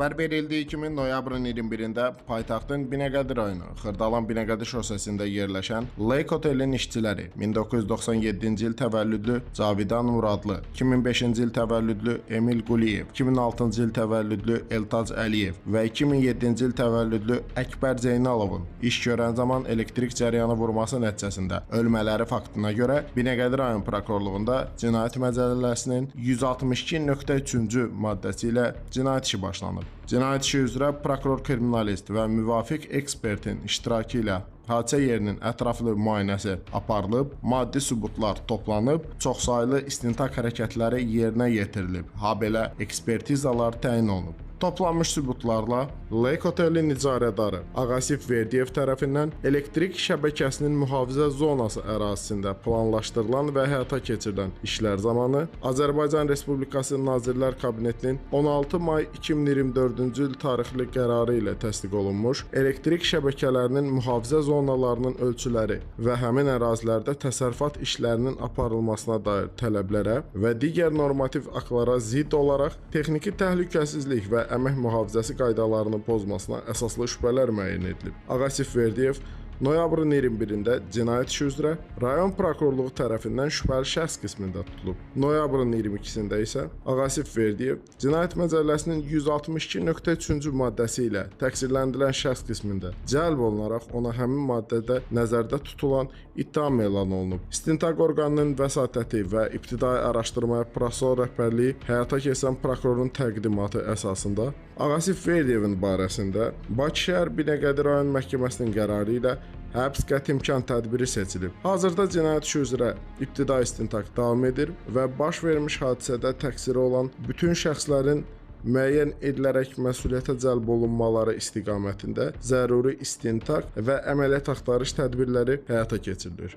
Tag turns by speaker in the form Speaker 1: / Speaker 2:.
Speaker 1: Xəbər verildiyi kimi noyabrın 21-də paytaxtın Binəqədi rayonu Xırdalan Binəqədi şosesində yerləşən Lake Otelin işçiləri 1997-ci il təvəllüdlü Cavidan Muradlı, 2005-ci il təvəllüdlü Emil Quliyev, 2006-cı il təvəllüdlü Eltac Əliyev və 2007-ci il təvəllüdlü Əkbər Zeynalovun iş görən zaman elektrik cəryanı vurması nəticəsində ölmələri faktına görə Binəqədi rayon prokurorluğunda Cinayət Məcəlləsinin 162.3-cü maddəsi ilə cinayət işi başlanıb. Cinayət işi üzrə prokuror kriminalist və müvafiq ekspertin iştirakı ilə hadisə yerinin ətraflı müayinəsi aparılıb, maddi sübutlar toplanıb, çoxsaylı istintaq hərəkətləri yerinə yetirilib, habelə ekspertizalar təyin olunub. Toplanmış sübutlarla Lake Otelin icarədarı Ağasif Verdiyev tərəfindən elektrik şəbəkəsinin mühafizə zonası ərazisində planlaşdırılan və həyata keçirilən işlər zamanı Azərbaycan Respublikası Nazirlər Kabinetinin 16 may 2024-cü il tarixli qərarı ilə təsdiq olunmuş elektrik şəbəkələrinin mühafizə zonalarının ölçüləri və həmin ərazilərdə təsərrüfat işlərinin aparılmasına dair tələblərə və digər normativ aktlara zidd olaraq texniki təhlükəsizlik və əmək mühafizəsi qaydalarını pozmasına əsaslı şübhələr müəyyən edilib. Ağasif Verdiyev noyabrın 21-də cinayət işi üzrə rayon prokurorluğu tərəfindən şübhəli şəxs qismində tutulub. Noyabrın 22-sində isə Ağasif Verdiyev Cinayət Məcəlləsinin 162.3-cü maddəsi ilə təqsirləndirilən şəxs qismində cəlb olunaraq ona həmin maddədə nəzərdə tutulan ittiham elan olunub. İstintaq orqanının vəsatəti və ibtidai araşdırmaya prosessual rəhbərliyi həyata keçirilən prokurorun təqdimatı əsasında Ağasif Verdiyevin barəsində Bakı şəhər Binəqədi rayon məhkəməsinin qərarı ilə həbs qəti imkan tədbiri seçilib. Hazırda cinayət işi üzrə ibtidai istintaq davam edir və baş vermiş hadisədə təqsiri olan bütün şəxslərin müəyyən edilərək məsuliyyətə cəlb olunmaları istiqamətində zəruri istintaq və əməliyyat axtarış tədbirləri həyata keçirilir.